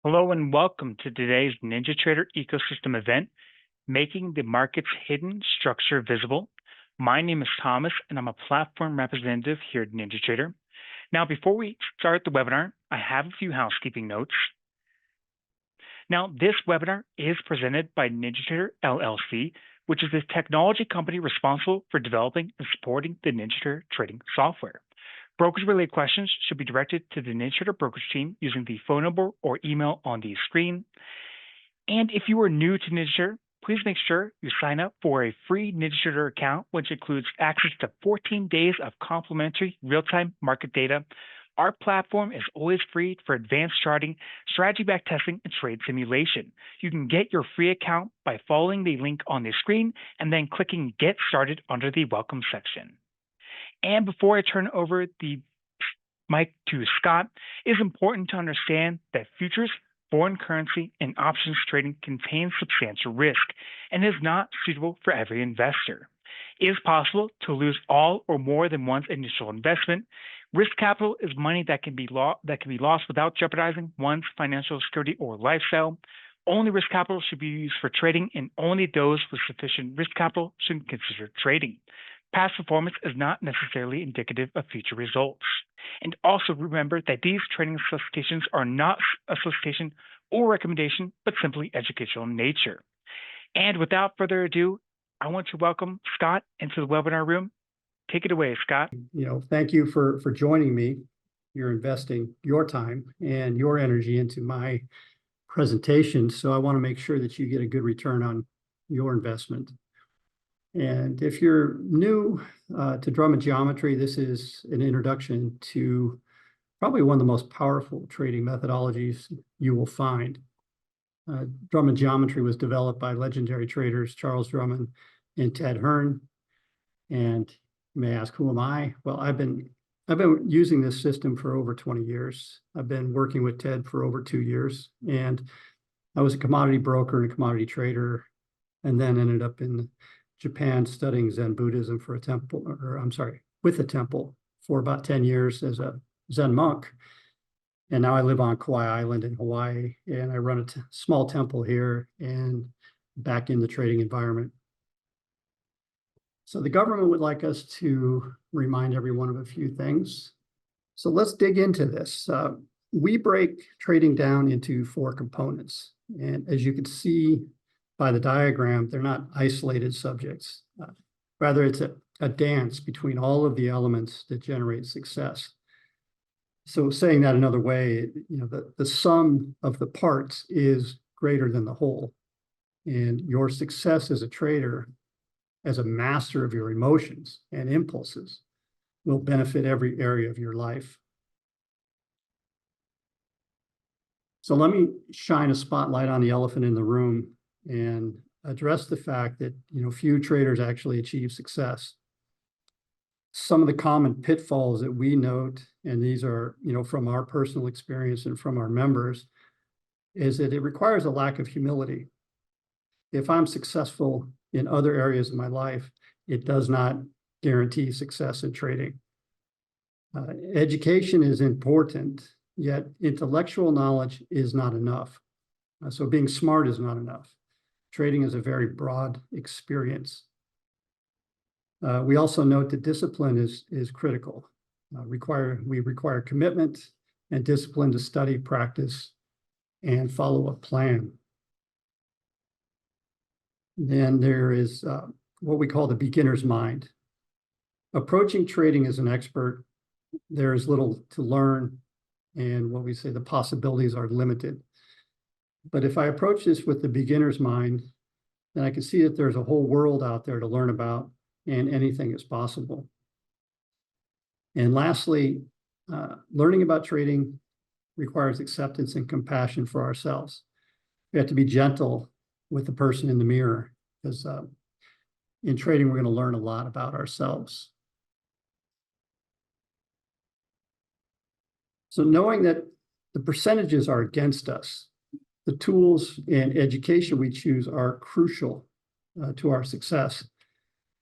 Hello and welcome to today's NinjaTrader ecosystem event, Making the Market's Hidden Structure Visible. My name is Thomas, and I'm a platform representative here at NinjaTrader. Now, before we start the webinar, I have a few housekeeping notes. Now, this webinar is presented by NinjaTrader LLC, which is the technology company responsible for developing and supporting the NinjaTrader trading software. Brokers-related questions should be directed to the NinjaTrader brokerage team using the phone number or email on the screen. And if you are new to NinjaTrader, please make sure you sign up for a free NinjaTrader account, which includes access to 14 days of complimentary real-time market data. Our platform is always free for advanced charting, strategy backtesting, and trade simulation. You can get your free account by following the link on the screen and then clicking Get Started under the Welcome section. And before I turn over the mic to Scott, it is important to understand that futures, foreign currency, and options trading contains substantial risk and is not suitable for every investor. It is possible to lose all or more than one's initial investment. Risk capital is money that can be lost without jeopardizing one's financial security or lifestyle. Only risk capital should be used for trading, and only those with sufficient risk capital should consider trading. Past performance is not necessarily indicative of future results. And also remember that these trading solicitations are not a solicitation or recommendation, but simply educational in nature. And without further ado, I want to welcome Scott into the webinar room. Take it away, Scott. Thank you for joining me. You're investing your time and your energy into my presentation, so I want to make sure that you get a good return on your investment. And if you're new to Drummond Geometry, this is an introduction to probably one of the most powerful trading methodologies you will find. Drummond Geometry was developed by legendary traders Charles Drummond and Ted Hearn. And you may ask, who am I? Well, I've been using this system for over 20 years. I've been working with Ted for over 2 years, and I was a commodity broker and a commodity trader, and then ended up in Japan studying Zen Buddhism with a temple for about 10 years as a Zen monk. And now I live on Kauai Island in Hawaii, and I run a small temple here and back in the trading environment. So the government would like us to remind everyone of a few things. So let's dig into this. We break trading down into 4 components. And as you can see by the diagram, they're not isolated subjects. Rather, it's a dance between all of the elements that generate success. So saying that another way, the sum of the parts is greater than the whole. And your success as a trader, as a master of your emotions and impulses, will benefit every area of your life. So let me shine a spotlight on the elephant in the room and address the fact that few traders actually achieve success. Some of the common pitfalls that we note, and these are from our personal experience and from our members, is that it requires a lack of humility. If I'm successful in other areas of my life, it does not guarantee success in trading. Education is important, yet intellectual knowledge is not enough. So being smart is not enough. Trading is a very broad experience. We also note that discipline is critical. We require commitment and discipline to study, practice, and follow a plan. Then there is what we call the beginner's mind. Approaching trading as an expert, there is little to learn, and what we say the possibilities are limited. But if I approach this with the beginner's mind, then I can see that there's a whole world out there to learn about, and anything is possible. And lastly, learning about trading requires acceptance and compassion for ourselves. We have to be gentle with the person in the mirror, because in trading, we're going to learn a lot about ourselves. So knowing that the percentages are against us, the tools and education we choose are crucial to our success.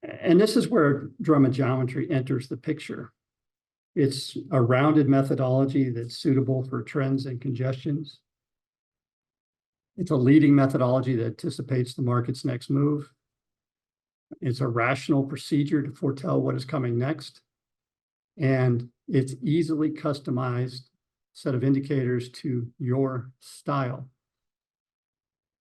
And this is where Drummond Geometry enters the picture. It's a rounded methodology that's suitable for trends and congestions. It's a leading methodology that anticipates the market's next move. It's a rational procedure to foretell what is coming next. And it's easily customized set of indicators to your style.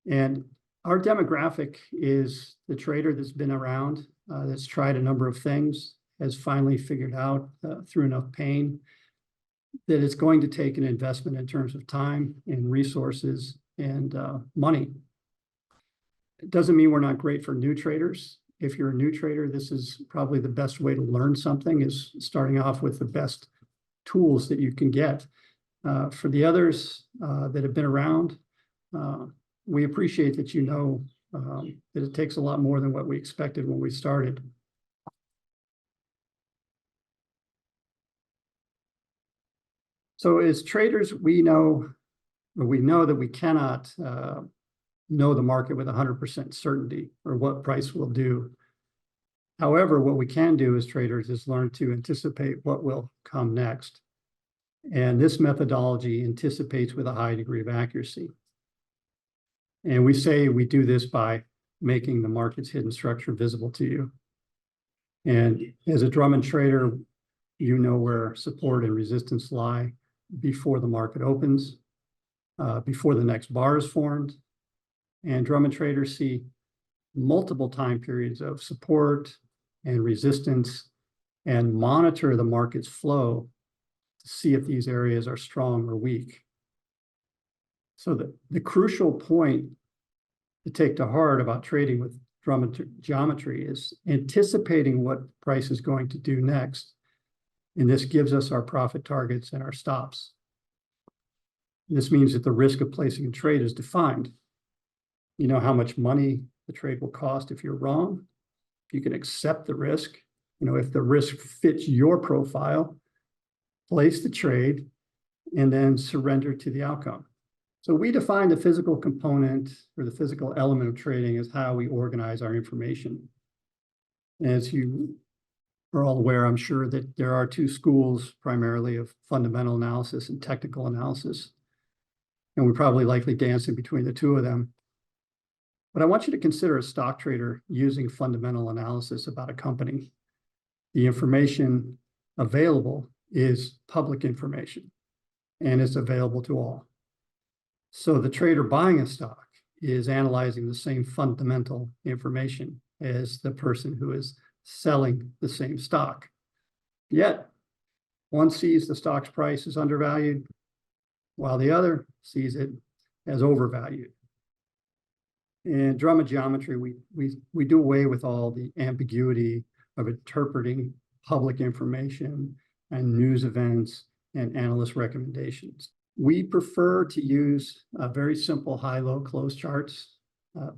And our demographic is the trader that's been around, that's tried a number of things, has finally figured out through enough pain that it's going to take an investment in terms of time and resources and money. It doesn't mean we're not great for new traders. If you're a new trader, this is probably the best way to learn something, is starting off with the best tools that you can get. For the others that have been around, we appreciate that you know that it takes a lot more than what we expected when we started. So as traders, we know that we cannot know the market with 100% certainty or what price will do. However, what we can do as traders is learn to anticipate what will come next. And this methodology anticipates with a high degree of accuracy. And we say we do this by making the market's hidden structure visible to you. And as a Drummond trader, you know where support and resistance lie before the market opens, before the next bar is formed. And Drummond traders see multiple time periods of support and resistance and monitor the market's flow to see if these areas are strong or weak. So the crucial point to take to heart about trading with Drummond Geometry is anticipating what price is going to do next. And this gives us our profit targets and our stops. This means that the risk of placing a trade is defined. You know how much money the trade will cost if you're wrong. You can accept the risk. You know, if the risk fits your profile, place the trade and then surrender to the outcome. So we define the physical component or the physical element of trading as how we organize our information. As you are all aware, I'm sure that there are two schools primarily of fundamental analysis and technical analysis. And we're probably likely dancing between the two of them. But I want you to consider a stock trader using fundamental analysis about a company. The information available is public information, and it's available to all. So the trader buying a stock is analyzing the same fundamental information as the person who is selling the same stock. Yet, one sees the stock's price is undervalued, while the other sees it as overvalued. In Drummond Geometry, we do away with all the ambiguity of interpreting public information and news events and analyst recommendations. We prefer to use very simple high-low close charts.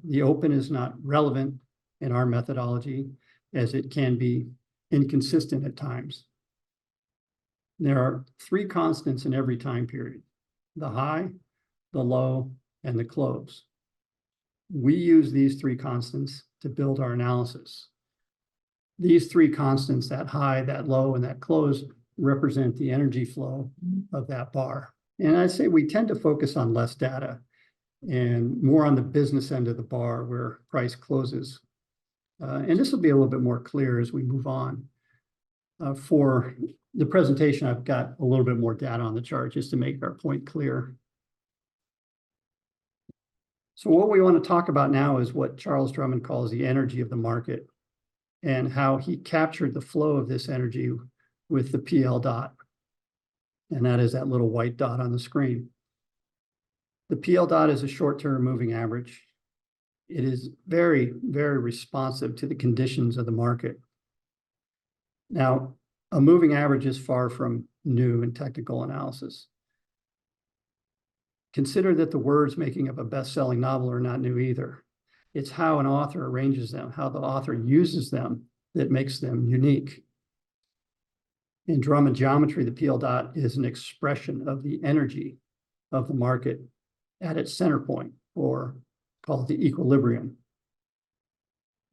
The open is not relevant in our methodology as it can be inconsistent at times. There are three constants in every time period: the high, the low, and the close. We use these three constants to build our analysis. These three constants, that high, that low, and that close, represent the energy flow of that bar. And I'd say we tend to focus on less data and more on the business end of the bar where price closes. And this will be a little bit more clear as we move on. For the presentation, I've got a little bit more data on the chart just to make our point clear. So what we want to talk about now is what Charles Drummond calls the energy of the market and how he captured the flow of this energy with the PL dot. And that is that little white dot on the screen. The PL dot is a short-term moving average. It is very, very responsive to the conditions of the market. Now, a moving average is far from new in technical analysis. Consider that the words making up a best-selling novel are not new either. It's how an author arranges them, how the author uses them, that makes them unique. In Drummond Geometry, the PL dot is an expression of the energy of the market at its center point, or called the equilibrium.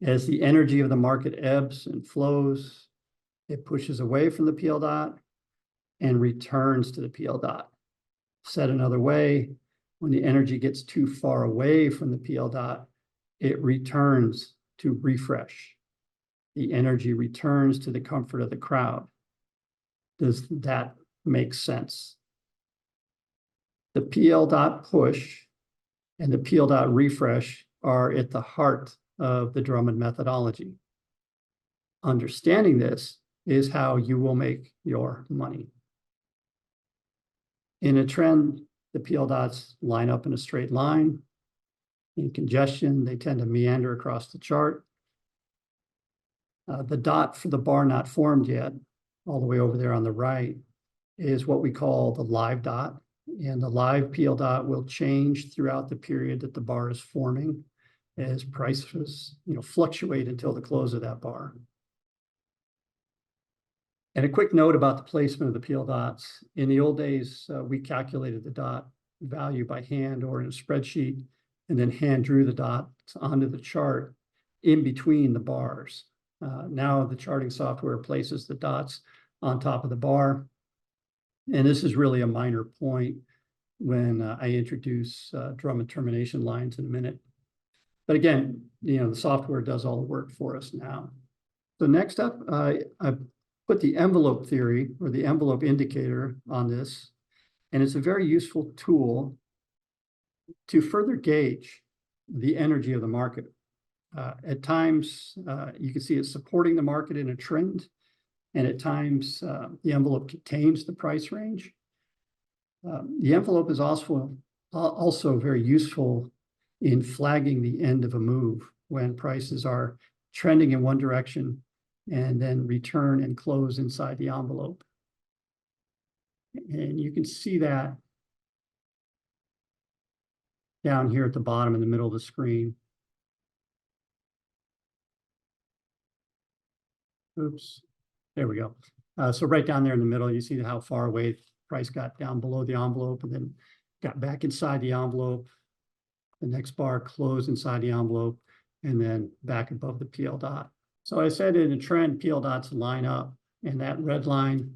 As the energy of the market ebbs and flows, it pushes away from the PL dot and returns to the PL dot. Said another way, when the energy gets too far away from the PL dot, it returns to refresh. The energy returns to the comfort of the crowd. Does that make sense? The PL dot push and the PL dot refresh are at the heart of the Drummond methodology. Understanding this is how you will make your money. In a trend, the PL dots line up in a straight line. In congestion, they tend to meander across the chart. The dot for the bar not formed yet, all the way over there on the right, is what we call the live dot. And the live PL dot will change throughout the period that the bar is forming as prices, fluctuate until the close of that bar. And a quick note about the placement of the PL dots. In the old days, we calculated the dot value by hand or in a spreadsheet, and then hand drew the dots onto the chart in between the bars. Now the charting software places the dots on top of the bar. And this is really a minor point when I introduce Drummond termination lines in a minute. But again, the software does all the work for us now. So next up, I put the envelope theory or the envelope indicator on this, and it's a very useful tool to further gauge the energy of the market. At times, you can see it supporting the market in a trend, and at times, the envelope contains the price range. The envelope is also very useful in flagging the end of a move when prices are trending in one direction and then return and close inside the envelope. And you can see that down here at the bottom in the middle of the screen. Oops, there we go. So right down there in the middle, you see how far away price got down below the envelope and then got back inside the envelope. The next bar closed inside the envelope and then back above the PL dot. So I said in a trend, PL dots line up, and that red line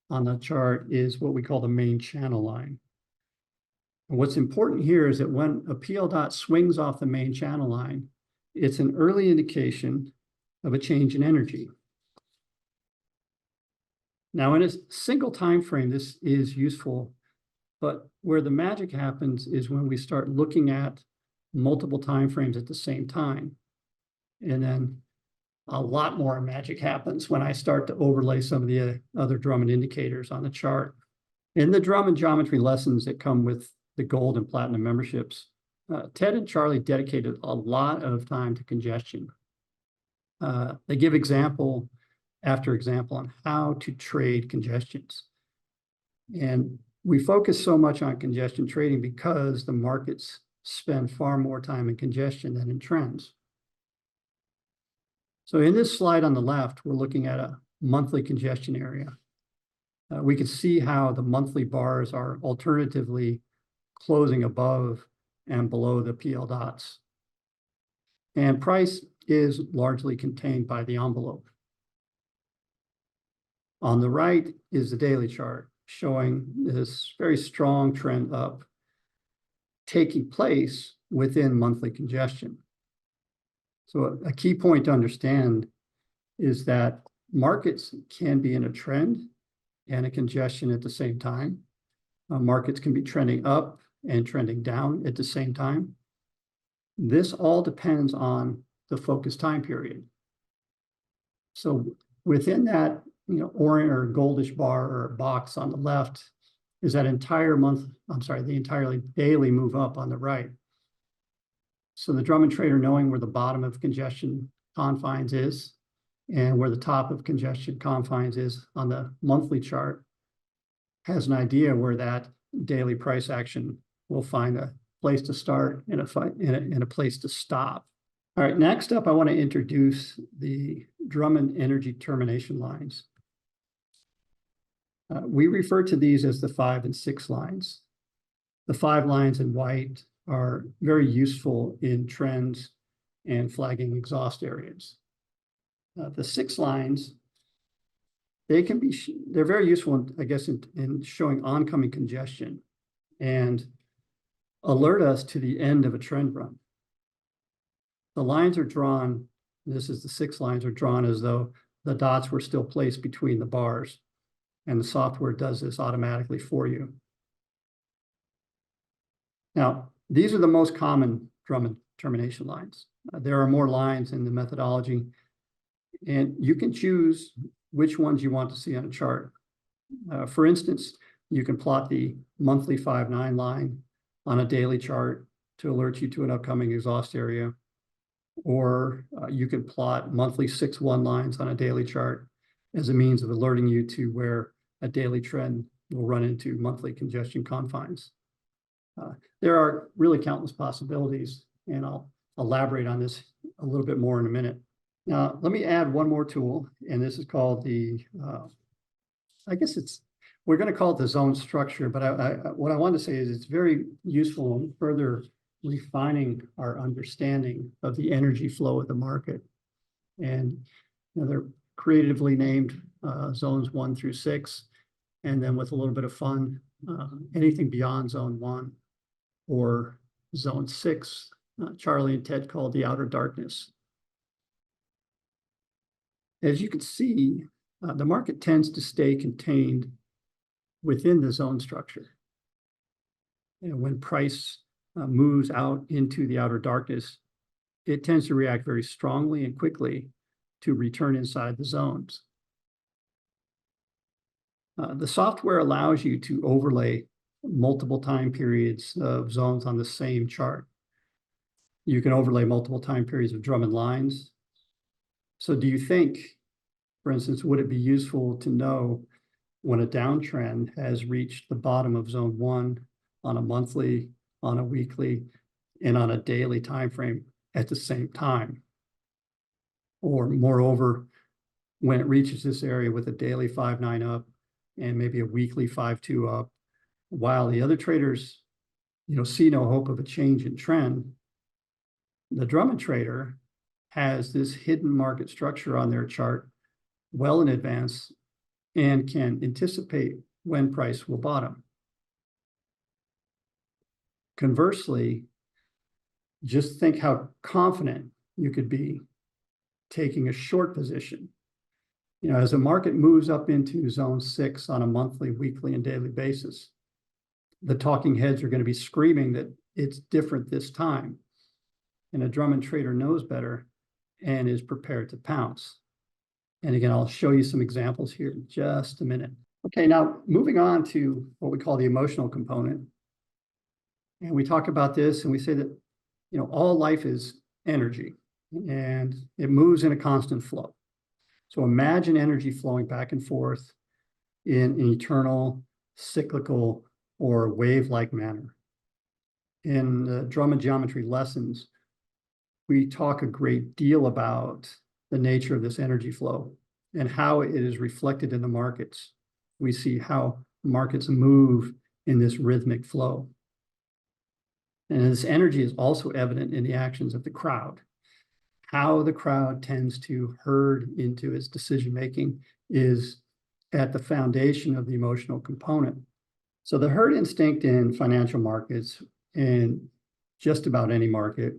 on the chart is what we call the main channel line. And what's important here is that when a PL dot swings off the main channel line, it's an early indication of a change in energy. Now, in a single time frame, this is useful, but where the magic happens is when we start looking at multiple time frames at the same time. And then a lot more magic happens when I start to overlay some of the other Drummond indicators on the chart. In the Drummond geometry lessons that come with the gold and platinum memberships, Ted and Charlie dedicated a lot of time to congestion. They give example after example on how to trade congestions. And we focus so much on congestion trading because the markets spend far more time in congestion than in trends. So in this slide on the left, we're looking at a monthly congestion area. We can see how the monthly bars are alternatively closing above and below the PL dots. And price is largely contained by the envelope. On the right is the daily chart showing this very strong trend up taking place within monthly congestion. So a key point to understand is that markets can be in a trend and a congestion at the same time. Markets can be trending up and trending down at the same time. This all depends on the focus time period. So within that, orange or goldish bar or box on the left is that entire month, the entirely daily move up on the right. So the Drummond trader, knowing where the bottom of congestion confines is and where the top of congestion confines is on the monthly chart, has an idea where that daily price action will find a place to start and a place to stop. All right, next up, I want to introduce the Drummond energy termination lines. We refer to these as the 5 and 6 lines. The 5 lines in white are very useful in trends and flagging exhaust areas. The 6 lines, they're very useful, I guess, in showing oncoming congestion and alert us to the end of a trend run. The lines are drawn, this is the 6 lines are drawn as though the dots were still placed between the bars, and the software does this automatically for you. Now, these are the most common Drummond termination lines. There are more lines in the methodology, and you can choose which ones you want to see on a chart. For instance, you can plot the monthly 5-9 line on a daily chart to alert you to an upcoming exhaust area, or you can plot monthly 6-1 lines on a daily chart as a means of alerting you to where a daily trend will run into monthly congestion confines. There are really countless possibilities, and I'll elaborate on this a little bit more in a minute. Now, let me add one more tool, and this is called the, we're going to call it the zone structure, but what I want to say is it's very useful in further refining our understanding of the energy flow of the market. And they're creatively named zones 1 through 6, and then with a little bit of fun, anything beyond zone 1 or zone 6, Charlie and Ted called the outer darkness. As you can see, the market tends to stay contained within the zone structure. And when price moves out into the outer darkness, it tends to react very strongly and quickly to return inside the zones. The software allows you to overlay multiple time periods of zones on the same chart. You can overlay multiple time periods of Drummond lines. So do you think, for instance, would it be useful to know when a downtrend has reached the bottom of zone 1 on a monthly, on a weekly, and on a daily time frame at the same time? Or moreover, when it reaches this area with a daily 5-9 up and maybe a weekly 5-2 up, while the other traders, see no hope of a change in trend, the Drummond trader has this hidden market structure on their chart well in advance and can anticipate when price will bottom. Conversely, just think how confident you could be taking a short position. As the market moves up into zone 6 on a monthly, weekly, and daily basis, the talking heads are going to be screaming that it's different this time. And a Drummond trader knows better and is prepared to pounce. And again, I'll show you some examples here in just a minute. Okay, now moving on to what we call the emotional component. And we talk about this and we say that, all life is energy and it moves in a constant flow. So imagine energy flowing back and forth in an eternal, cyclical, or wave-like manner. In the Drummond Geometry lessons, we talk a great deal about the nature of this energy flow and how it is reflected in the markets. We see how markets move in this rhythmic flow. And this energy is also evident in the actions of the crowd. How the crowd tends to herd into its decision-making is at the foundation of the emotional component. So the herd instinct in financial markets and just about any market,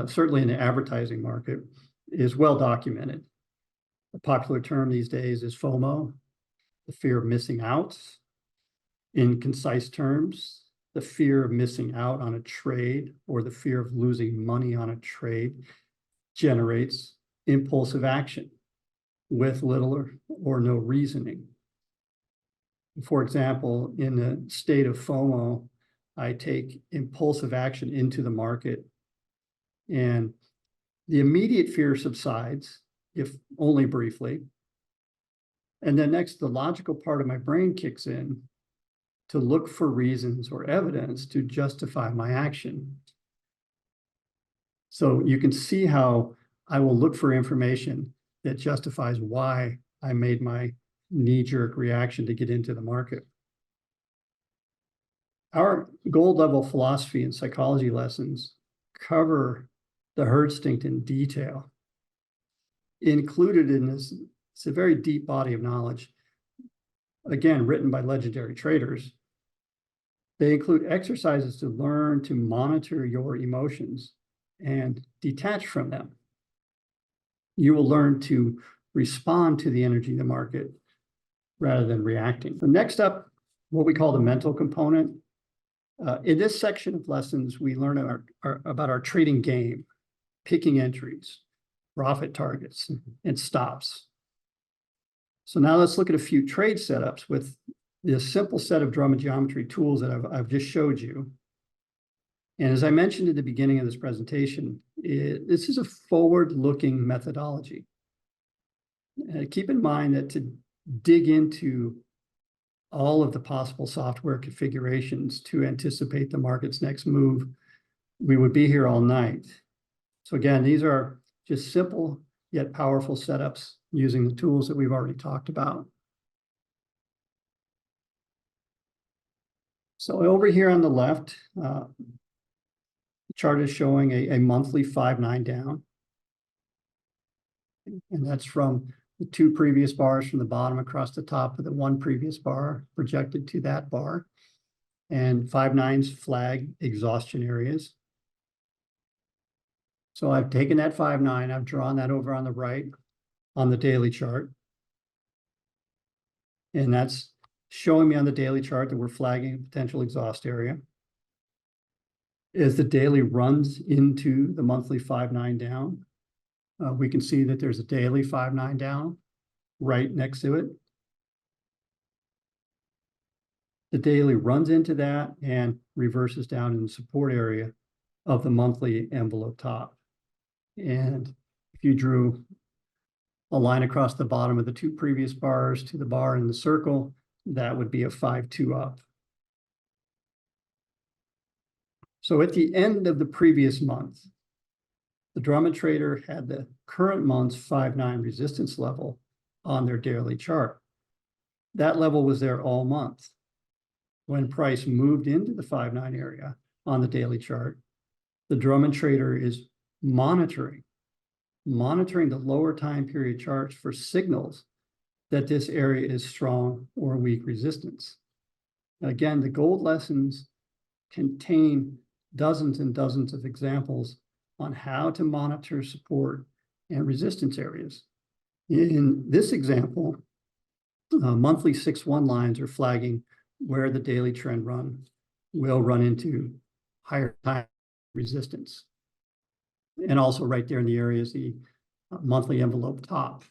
certainly in the advertising market, is well documented. A popular term these days is FOMO, the fear of missing out. In concise terms, the fear of missing out on a trade or the fear of losing money on a trade generates impulsive action with little or no reasoning. For example, in the state of FOMO, I take impulsive action into the market, and the immediate fear subsides, if only briefly. And then next, the logical part of my brain kicks in to look for reasons or evidence to justify my action. So you can see how I will look for information that justifies why I made my knee-jerk reaction to get into the market. Our gold level philosophy and psychology lessons cover the instinct in detail. Included in this, it's a very deep body of knowledge, again, written by legendary traders. They include exercises to learn to monitor your emotions and detach from them. You will learn to respond to the energy of the market rather than reacting. So next up, what we call the mental component. In this section of lessons, we learn about our trading game, picking entries, profit targets, and stops. So now let's look at a few trade setups with this simple set of Drummond Geometry tools that I've just showed you. And as I mentioned at the beginning of this presentation, this is a forward-looking methodology. Keep in mind that to dig into all of the possible software configurations to anticipate the market's next move, we would be here all night. So again, these are just simple yet powerful setups using the tools that we've already talked about. So over here on the left, the chart is showing a monthly 5-9 down. And that's from the two previous bars from the bottom across the top of the one previous bar projected to that bar. And 5-9s flag exhaustion areas. So I've taken that 5-9, I've drawn that over on the right on the daily chart. And that's showing me on the daily chart that we're flagging a potential exhaust area. As the daily runs into the monthly 5-9 down, we can see that there's a daily 5-9 down right next to it. The daily runs into that and reverses down in the support area of the monthly envelope top. And if you drew a line across the bottom of the two previous bars to the bar in the circle, that would be a 5-2 up. So at the end of the previous month, the Drummond trader had the current month's 5-9 resistance level on their daily chart. That level was there all month. When price moved into the 5-9 area on the daily chart, the Drummond trader is monitoring the lower time period charts for signals that this area is strong or weak resistance. Again, the gold lessons contain dozens and dozens of examples on how to monitor support and resistance areas. In this example, monthly 6-1 lines are flagging where the daily trend run will run into higher time resistance. And also right there in the area is the monthly envelope top.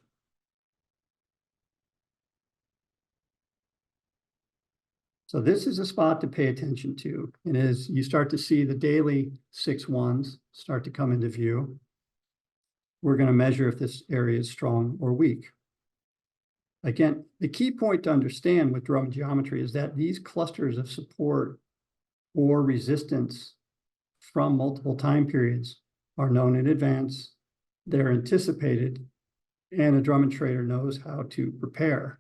So this is a spot to pay attention to. And as you start to see the daily 6-1s start to come into view, we're going to measure if this area is strong or weak. Again, the key point to understand with Drummond Geometry is that these clusters of support or resistance from multiple time periods are known in advance, they're anticipated, and a Drummond trader knows how to prepare.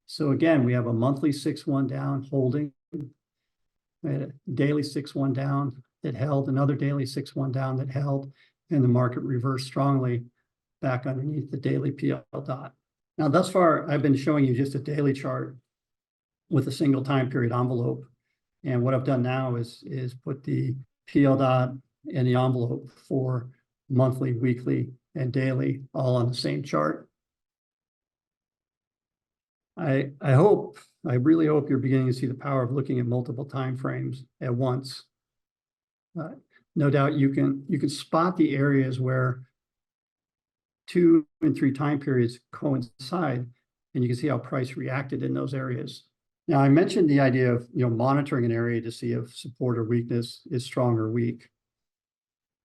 So again, we have a monthly 6-1 down holding, we had a daily 6-1 down that held, another daily 6-1 down that held, and the market reversed strongly back underneath the daily PL dot. Now, thus far, I've been showing you just a daily chart with a single time period envelope. And what I've done now is put the PL dot and the envelope for monthly, weekly, and daily all on the same chart. I really hope you're beginning to see the power of looking at multiple time frames at once. No doubt you can spot the areas where 2 and 3 time periods coincide, and you can see how price reacted in those areas. Now, I mentioned the idea of monitoring an area to see if support or weakness is strong or weak.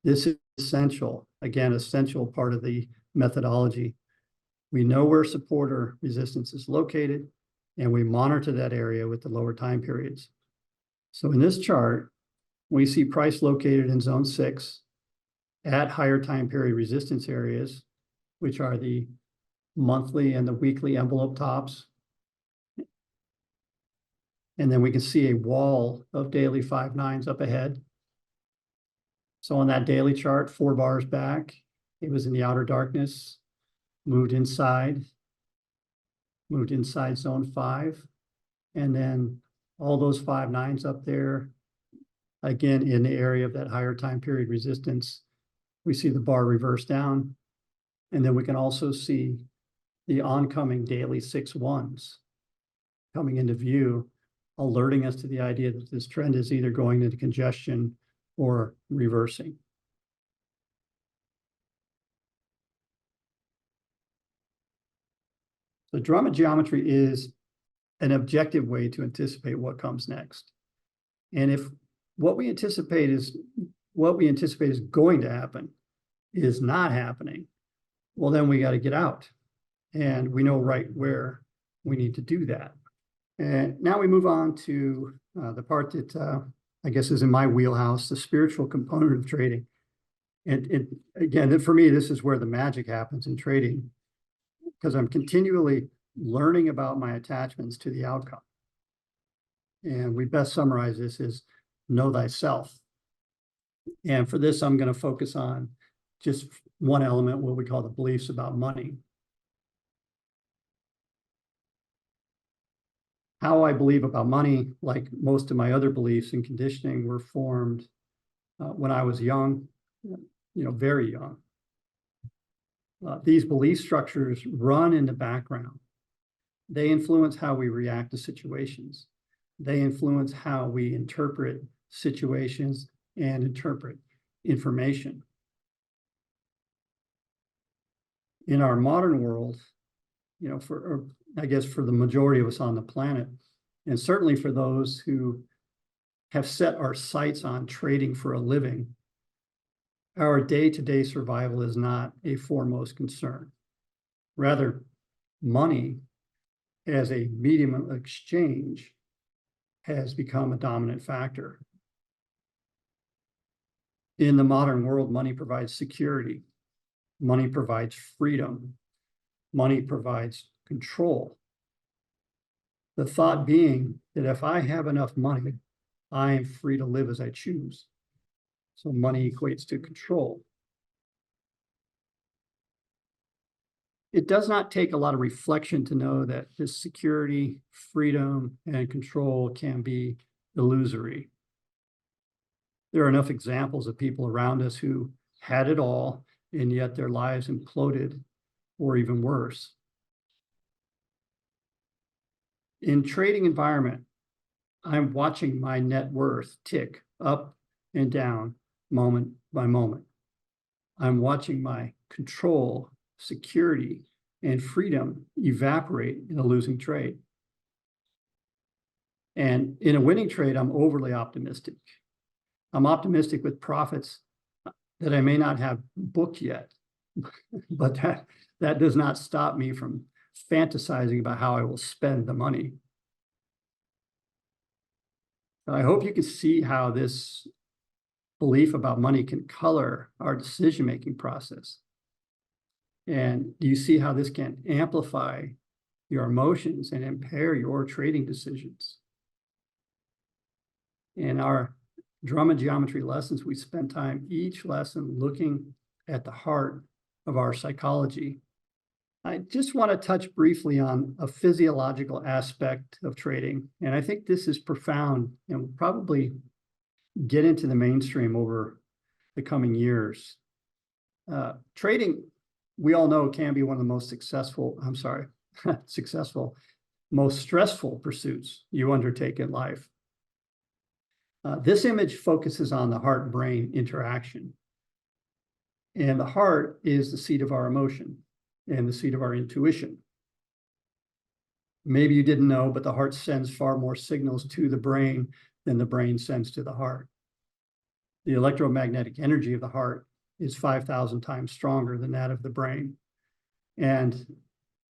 This is essential, again, essential part of the methodology. We know where support or resistance is located, and we monitor that area with the lower time periods. So in this chart, we see price located in zone 6 at higher time period resistance areas, which are the monthly and the weekly envelope tops. And then we can see a wall of daily 5-9s up ahead. So on that daily chart, 4 bars back, it was in the outer darkness, moved inside zone 5, and then all those 5 nines up there, again, in the area of that higher time period resistance, we see the bar reverse down, and then we can also see the oncoming daily 6 ones coming into view, alerting us to the idea that this trend is either going into congestion or reversing. So Drummond geometry is an objective way to anticipate what comes next. And if what we anticipate is going to happen is not happening, well, then we got to get out. And we know right where we need to do that. And now we move on to the part that I guess is in my wheelhouse, the spiritual component of trading. And again, for me, this is where the magic happens in trading, because I'm continually learning about my attachments to the outcome. And we best summarize this as know thyself. And for this, I'm going to focus on just one element, what we call the beliefs about money. How I believe about money, like most of my other beliefs and conditioning, were formed when I was young, very young. These belief structures run in the background. They influence how we react to situations. They influence how we interpret situations and interpret information. In our modern world, I guess for the majority of us on the planet, and certainly for those who have set our sights on trading for a living, our day-to-day survival is not a foremost concern. Rather, money as a medium of exchange has become a dominant factor. In the modern world, money provides security. Money provides freedom. Money provides control. The thought being that if I have enough money, I am free to live as I choose. So money equates to control. It does not take a lot of reflection to know that this security, freedom, and control can be illusory. There are enough examples of people around us who had it all, and yet their lives imploded, or even worse. In trading environment, I'm watching my net worth tick up and down moment by moment. I'm watching my control, security, and freedom evaporate in a losing trade. And in a winning trade, I'm overly optimistic. I'm optimistic with profits that I may not have booked yet, but that does not stop me from fantasizing about how I will spend the money. I hope you can see how this belief about money can color our decision-making process. And you see how this can amplify your emotions and impair your trading decisions. In our Drummond geometry lessons, we spend time each lesson looking at the heart of our psychology. I just want to touch briefly on a physiological aspect of trading. And I think this is profound and will probably get into the mainstream over the coming years. Trading, we all know, can be one of the most most stressful pursuits you undertake in life. This image focuses on the heart-brain interaction. And the heart is the seat of our emotion and the seat of our intuition. Maybe you didn't know, but the heart sends far more signals to the brain than the brain sends to the heart. The electromagnetic energy of the heart is 5,000 times stronger than that of the brain. And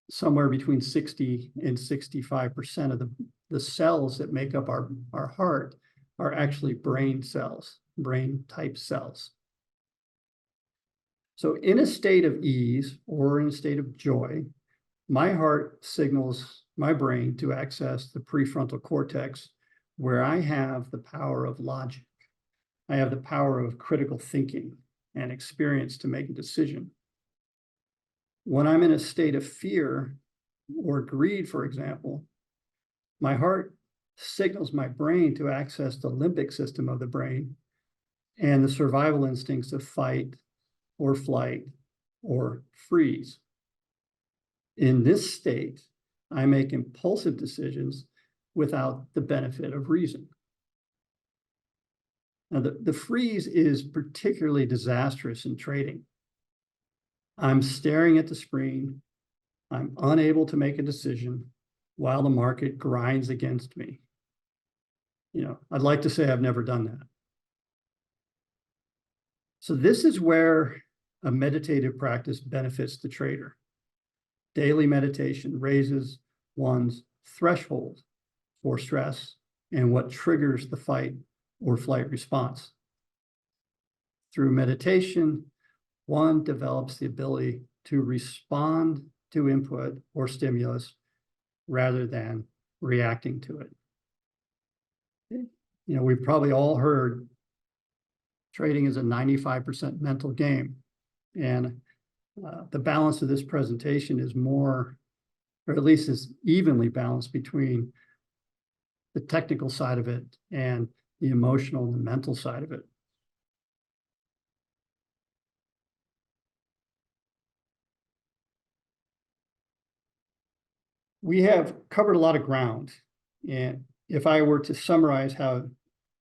somewhere between 60 and 65% of the cells that make up our heart are actually brain cells, brain type cells. So in a state of ease or in a state of joy, my heart signals my brain to access the prefrontal cortex, where I have the power of logic. I have the power of critical thinking and experience to make a decision. When I'm in a state of fear or greed, for example, my heart signals my brain to access the limbic system of the brain and the survival instincts of fight or flight or freeze. In this state, I make impulsive decisions without the benefit of reason. Now, the freeze is particularly disastrous in trading. I'm staring at the screen. I'm unable to make a decision while the market grinds against me. I'd like to say I've never done that. So this is where a meditative practice benefits the trader. Daily meditation raises one's threshold for stress and what triggers the fight or flight response. Through meditation, one develops the ability to respond to input or stimulus rather than reacting to it. We've probably all heard trading is a 95% mental game. And the balance of this presentation is more, or at least is evenly balanced between the technical side of it and the emotional and mental side of it. We have covered a lot of ground. And if I were to summarize how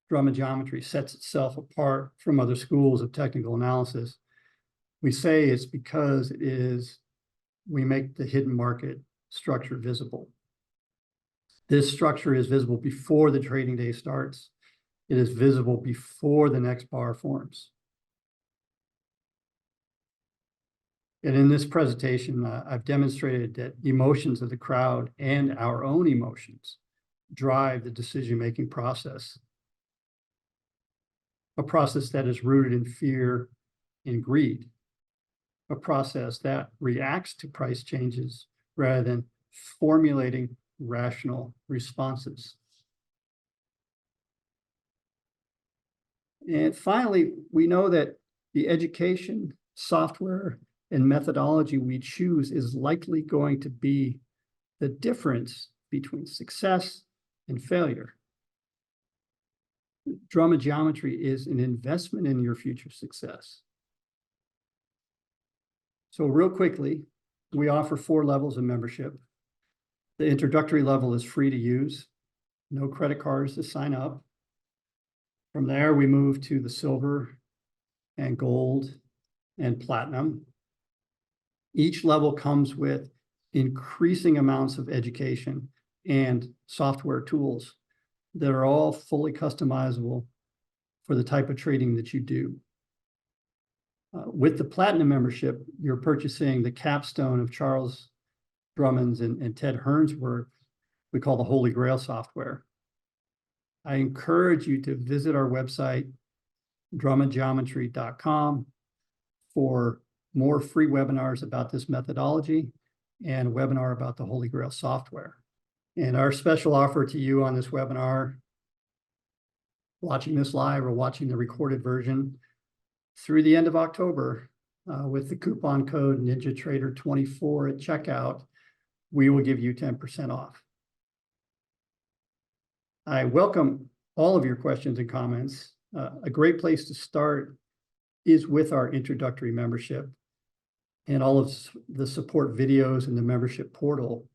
Drummond Geometry sets itself apart from other schools of technical analysis, we say it's because we make the hidden market structure visible. This structure is visible before the trading day starts. It is visible before the next bar forms. And in this presentation, I've demonstrated that emotions of the crowd and our own emotions drive the decision-making process, a process that is rooted in fear and greed, a process that reacts to price changes rather than formulating rational responses. And finally, we know that the education, software, and methodology we choose is likely going to be the difference between success and failure. Drummond Geometry is an investment in your future success. So real quickly, we offer 4 levels of membership. The introductory level is free to use, no credit cards to sign up. From there, we move to the silver and gold and platinum. Each level comes with increasing amounts of education and software tools that are all fully customizable for the type of trading that you do. With the platinum membership, you're purchasing the capstone of Charles Drummond's and Ted Hearn's work we call the Holy Grail software. I encourage you to visit our website, drummondgeometry.com, for more free webinars about this methodology and a webinar about the Holy Grail software. And our special offer to you on this webinar, watching this live or watching the recorded version, through the end of October, with the coupon code NinjaTrader24 at checkout, we will give you 10% off. I welcome all of your questions and comments. A great place to start is with our introductory membership and all of the support videos in the membership portal.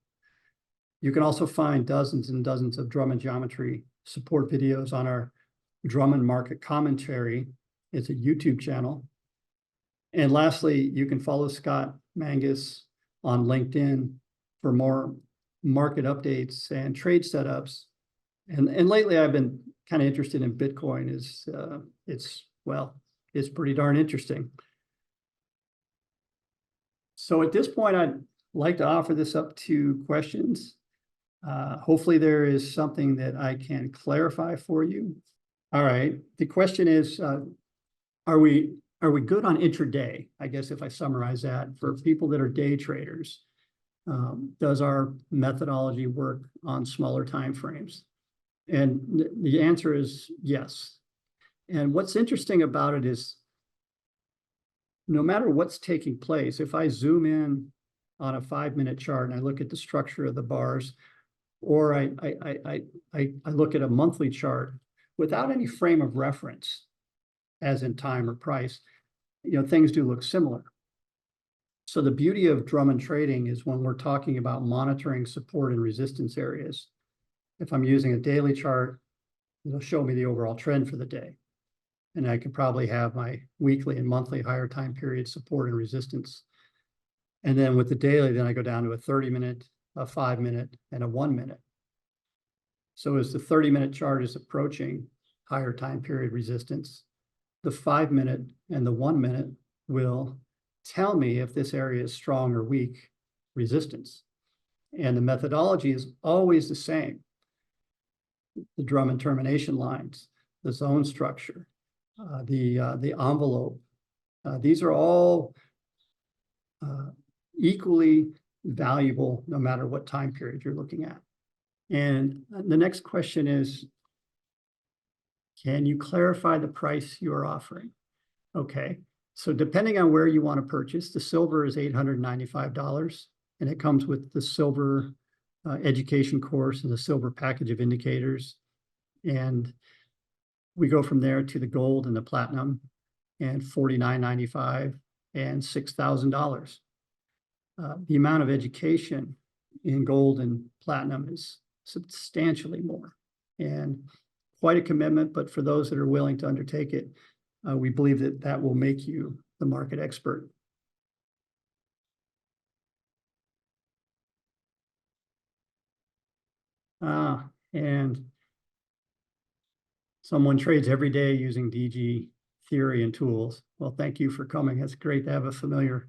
You can also find dozens and dozens of Drummond Geometry support videos on our Drummond Market Commentary. It's a YouTube channel. And lastly, you can follow Scott Mangus on LinkedIn for more market updates and trade setups. And lately, I've been kind of interested in Bitcoin. It's pretty darn interesting. So at this point, I'd like to offer this up to questions. Hopefully there is something that I can clarify for you. All right, the question is, are we good on intraday? I guess if I summarize that, for people that are day traders, does our methodology work on smaller time frames? And the answer is yes. And what's interesting about it is no matter what's taking place, if I zoom in on a 5-minute chart and I look at the structure of the bars, or I look at a monthly chart without any frame of reference, as in time or price, things do look similar. So the beauty of Drummond trading is when we're talking about monitoring support and resistance areas, if I'm using a daily chart, it'll show me the overall trend for the day. And I could probably have my weekly and monthly higher time period support and resistance. And then with the daily, then I go down to a 30-minute, a 5-minute, and a 1-minute. So as the 30-minute chart is approaching higher time period resistance, the 5-minute and the 1-minute will tell me if this area is strong or weak resistance. And the methodology is always the same. The Drummond termination lines, the zone structure, the envelope. These are all equally valuable no matter what time period you're looking at. And the next question is, can you clarify the price you are offering? Okay, so depending on where you want to purchase, the silver is $895, and it comes with the silver education course and the silver package of indicators. And we go from there to the gold and the platinum, and $49.95 and $6,000. The amount of education in gold and platinum is substantially more, and quite a commitment. But for those that are willing to undertake it, we believe that that will make you the market expert. And someone trades every day using DG theory and tools. Well, thank you for coming. It's great to have a familiar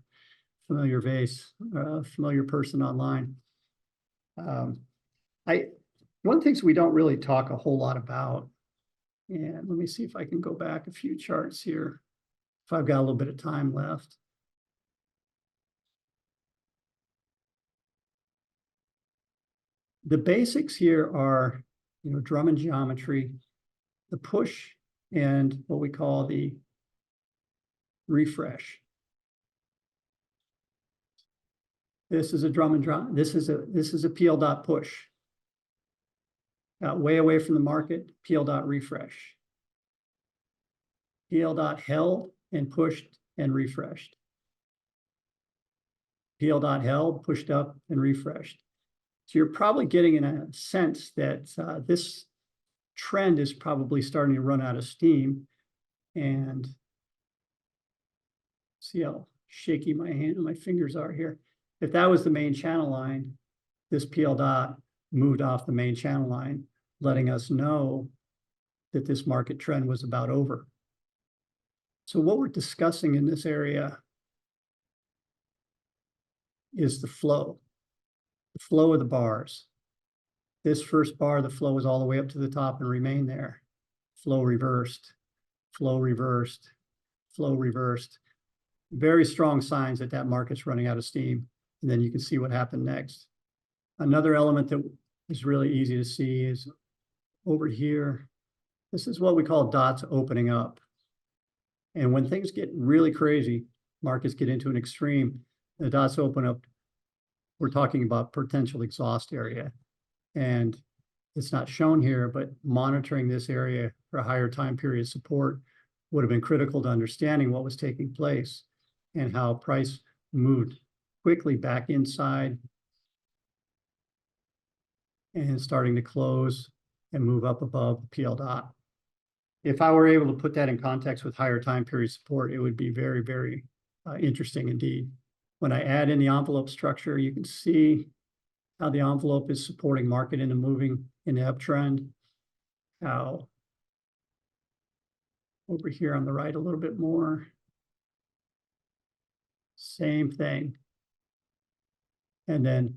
face, familiar person online. One of the things we don't really talk a whole lot about, and let me see if I can go back a few charts here, if I've got a little bit of time left. The basics here are, Drummond geometry, the push, and what we call the refresh. This is a Drummond. This is a PL dot push. Got way away from the market. PL dot refresh. PL dot held and pushed and refreshed. PL dot held, pushed up and refreshed. So you're probably getting in a sense that this trend is probably starting to run out of steam. And see how shaky my fingers are here. If that was the main channel line, this PL dot moved off the main channel line, letting us know that this market trend was about over. So what we're discussing in this area is the flow of the bars. This first bar, the flow is all the way up to the top and remain there. Flow reversed, flow reversed, flow reversed. Very strong signs that that market's running out of steam. And then you can see what happened next. Another element that is really easy to see is over here. This is what we call dots opening up. And when things get really crazy, markets get into an extreme, the dots open up. We're talking about potential exhaust area. And it's not shown here, but monitoring this area for a higher time period support would have been critical to understanding what was taking place and how price moved quickly back inside and starting to close and move up above the PL dot. If I were able to put that in context with higher time period support, it would be very, very interesting indeed. When I add in the envelope structure, you can see how the envelope is supporting market into moving in the uptrend. How over here on the right a little bit more. Same thing. And then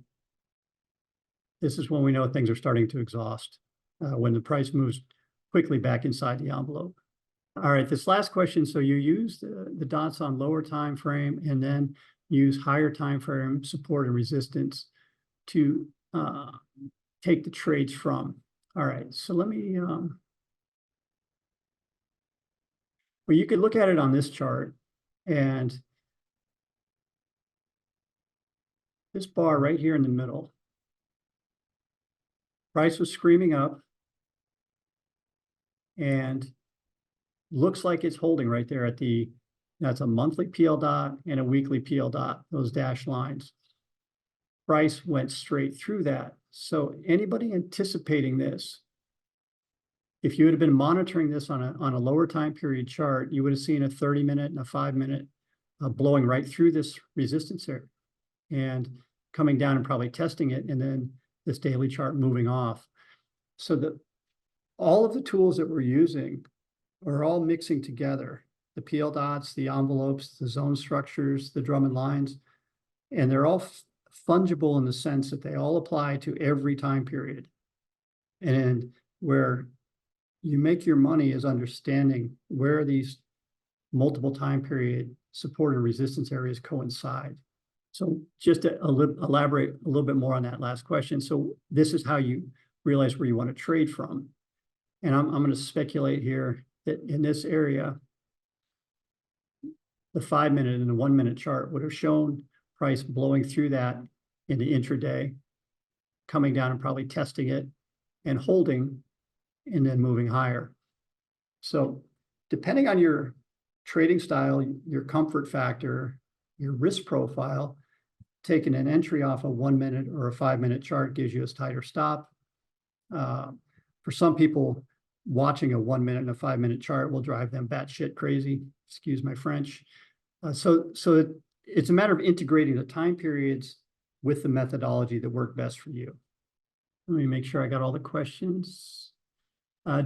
this is when we know things are starting to exhaust, when the price moves quickly back inside the envelope. All right, this last question. So you use the dots on lower time frame and then use higher time frame support and resistance to take the trades from. All right, so let me Well, you could look at it on this chart, and this bar right here in the middle, price was screaming up, and looks like it's holding right there at that's a monthly PL dot and a weekly PL dot, those dashed lines. Price went straight through that. So anybody anticipating this, if you would have been monitoring this on a lower time period chart, you would have seen a 30-minute and a 5-minute blowing right through this resistance area and coming down and probably testing it, and then this daily chart moving off. So all of the tools that we're using are all mixing together. The PL dots, the envelopes, the zone structures, the Drummond lines, and they're all fungible in the sense that they all apply to every time period. And where you make your money is understanding where these multiple time period support and resistance areas coincide. So just to elaborate a little bit more on that last question. So this is how you realize where you want to trade from. And I'm going to speculate here that in this area, the 5-minute and the 1-minute chart would have shown price blowing through that in the intraday, coming down and probably testing it and holding, and then moving higher. So depending on your trading style, your comfort factor, your risk profile, taking an entry off a 1-minute or a 5-minute chart gives you a tighter stop. For some people, watching a 1-minute and a 5-minute chart will drive them batshit crazy. Excuse my French. So it's a matter of integrating the time periods with the methodology that work best for you. Let me make sure I got all the questions.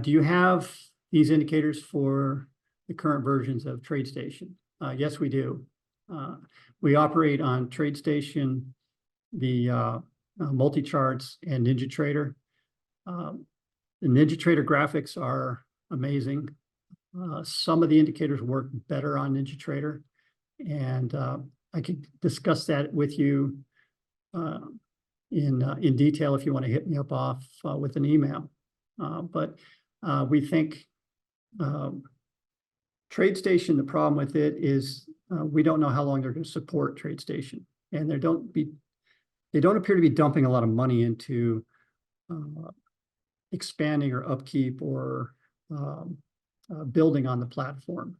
Do you have these indicators for the current versions of TradeStation? Yes, we do. We operate on TradeStation, the multi-charts, and NinjaTrader. The NinjaTrader graphics are amazing. Some of the indicators work better on NinjaTrader, and I could discuss that with you in detail if you want to hit me up off with an email. But we think TradeStation, the problem with it is we don't know how long they're going to support TradeStation, and they don't appear to be dumping a lot of money into expanding or upkeep or building on the platform.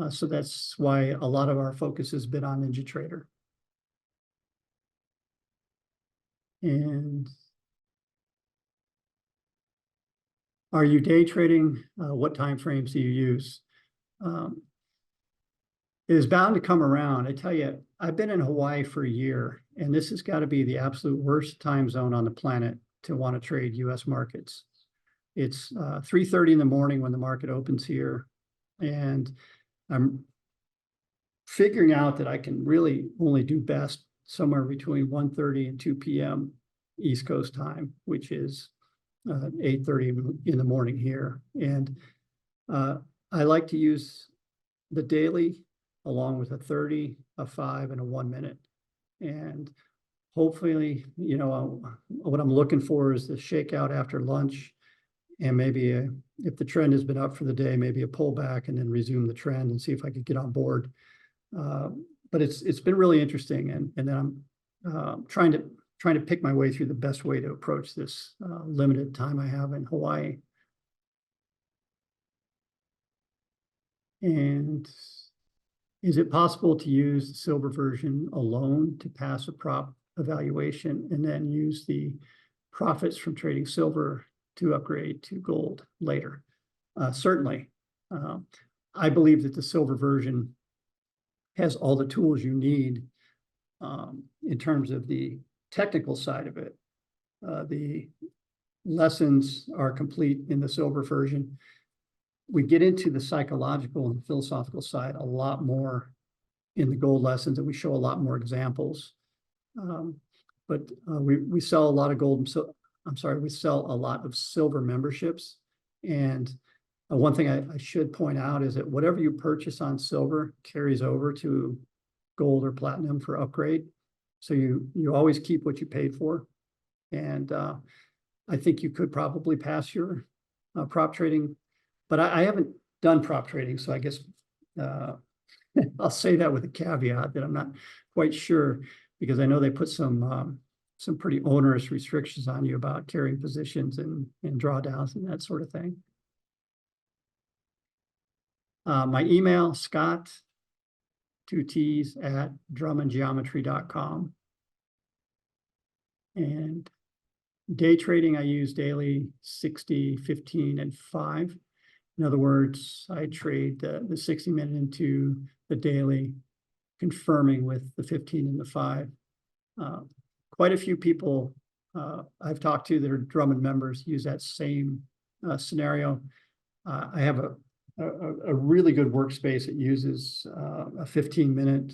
So that's why a lot of our focus has been on NinjaTrader. And are you day trading? What time frames do you use? It is bound to come around. I tell you, I've been in Hawaii for a year, and this has got to be the absolute worst time zone on the planet to want to trade U.S. markets. It's 3:30 in the morning when the market opens here, and I'm figuring out that I can really only do best somewhere between 1:30 and 2 p.m. East Coast time, which is 8:30 in the morning here. And I like to use the daily along with a 30, a 5, and a 1-minute. And hopefully, you know, what I'm looking for is the shakeout after lunch, and maybe if the trend has been up for the day, maybe a pullback and then resume the trend and see if I could get on board. But it's been really interesting, and then I'm trying to pick my way through the best way to approach this limited time I have in Hawaii. And is it possible to use the silver version alone to pass a prop evaluation and then use the profits from trading silver to upgrade to gold later? Certainly. I believe that the silver version has all the tools you need in terms of the technical side of it. The lessons are complete in the silver version. We get into the psychological and philosophical side a lot more in the gold lessons, and we show a lot more examples. But we sell a lot of gold. So I'm sorry, we sell a lot of silver memberships. And one thing I should point out is that whatever you purchase on silver carries over to gold or platinum for upgrade. So you always keep what you paid for. And I think you could probably pass your prop trading, but I haven't done prop trading, so I guess I'll say that with a caveat that I'm not quite sure, because I know they put some pretty onerous restrictions on you about carrying positions and drawdowns and that sort of thing. My email, Scott, 2 T's, at drummondgeometry.com. And day trading, I use daily 60, 15, and 5. In other words, I trade the 60-minute into the daily, confirming with the 15 and the 5. Quite a few people I've talked to that are Drummond members use that same scenario. I have a really good workspace that uses a 15-minute,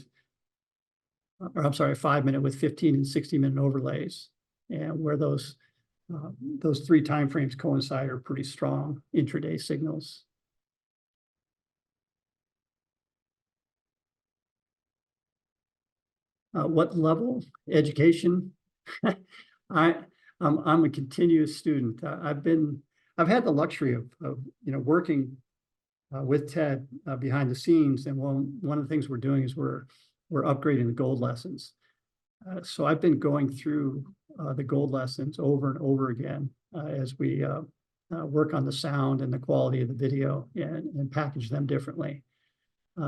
or I'm sorry, a 5-minute with 15 and 60-minute overlays, and where those 3 time frames coincide are pretty strong intraday signals. What level? Education. I'm a continuous student. I've had the luxury of working with Ted behind the scenes, and one of the things we're doing is we're upgrading the gold lessons. So I've been going through the gold lessons over and over again as we work on the sound and the quality of the video and package them differently.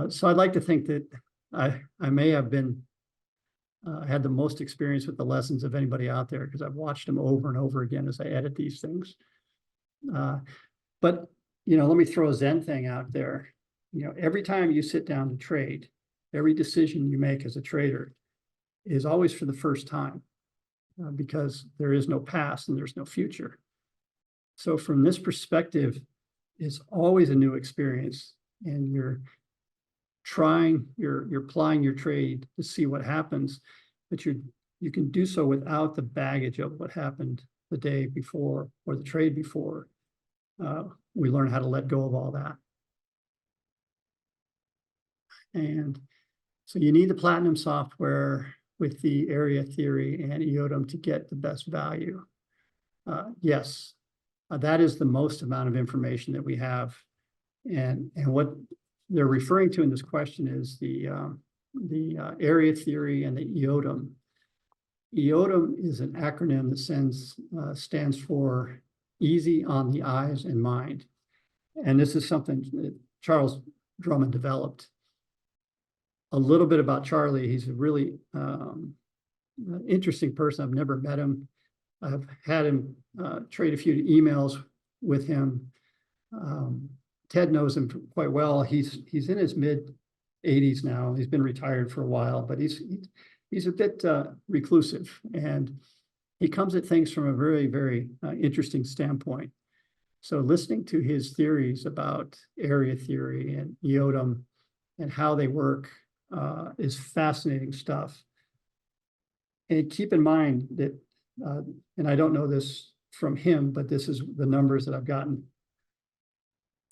So I'd like to think that I may have been had the most experience with the lessons of anybody out there, because I've watched them over and over again as I edit these things. But let me throw a Zen thing out there. Every time you sit down to trade, every decision you make as a trader is always for the first time, because there is no past and there's no future. So from this perspective, it's always a new experience, and you're applying your trade to see what happens, but you can do so without the baggage of what happened the day before or the trade before. We learn how to let go of all that. And so you need the Platinum software with the area theory and EODM to get the best value. Yes, that is the most amount of information that we have. And what they're referring to in this question is the area theory and the EODM. EODM is an acronym that stands for easy on the eyes and mind. And this is something that Charles Drummond developed. A little bit about Charlie. He's a really interesting person. I've never met him. I've had him trade a few emails with him. Ted knows him quite well. He's in his mid-80s now. He's been retired for a while, but he's a bit reclusive, and he comes at things from a very, very interesting standpoint. So listening to his theories about area theory and EODM and how they work is fascinating stuff. And keep in mind that, and I don't know this from him, but this is the numbers that I've gotten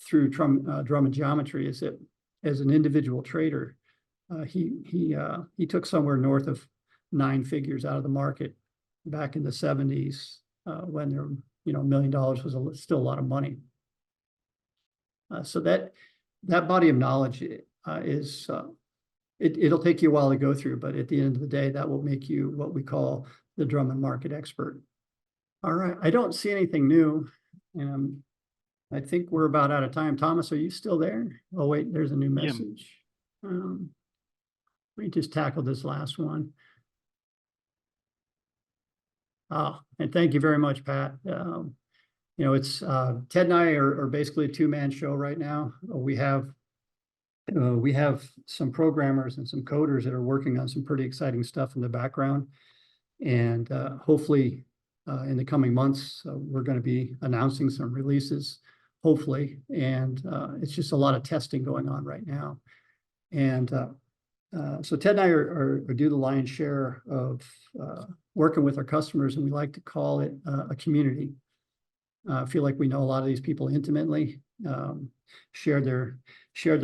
through Drummond Geometry, is that as an individual trader, he took somewhere north of 9 figures out of the market back in the 70s, when there, $1 million was still a lot of money. So that body of knowledge is it'll take you a while to go through, but at the end of the day, that will make you what we call the Drummond market expert. All right, I don't see anything new, and I think we're about out of time. Thomas, are you still there? Oh wait, there's a new message. We just tackled this last one. Oh, and thank you very much, Pat. It's Ted and I are basically a 2-man show right now. We have some programmers and some coders that are working on some pretty exciting stuff in the background, and hopefully in the coming months we're going to be announcing some releases, hopefully. And it's just a lot of testing going on right now, and so Ted and I are do the lion's share of working with our customers, and we like to call it a community. I feel like we know a lot of these people intimately, shared their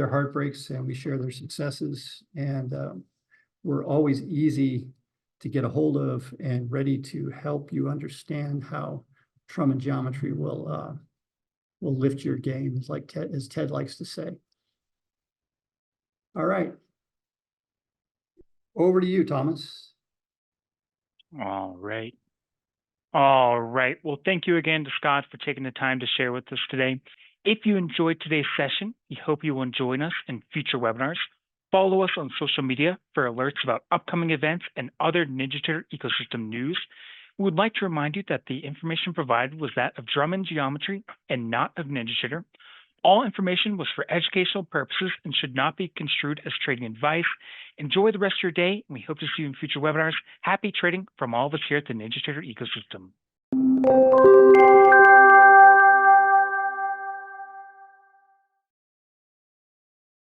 heartbreaks, and we share their successes, and we're always easy to get a hold of and ready to help you understand how Drummond Geometry will will lift your game, as Ted likes to say. All right. Over to you, Thomas. All right. All right. Well, thank you again to Scott for taking the time to share with us today. If you enjoyed today's session, we hope you will join us in future webinars. Follow us on social media for alerts about upcoming events and other NinjaTrader ecosystem news. We would like to remind you that the information provided was that of Drummond Geometry and not of NinjaTrader. All information was for educational purposes and should not be construed as trading advice. Enjoy the rest of your day, and we hope to see you in future webinars. Happy trading from all of us here at the NinjaTrader ecosystem.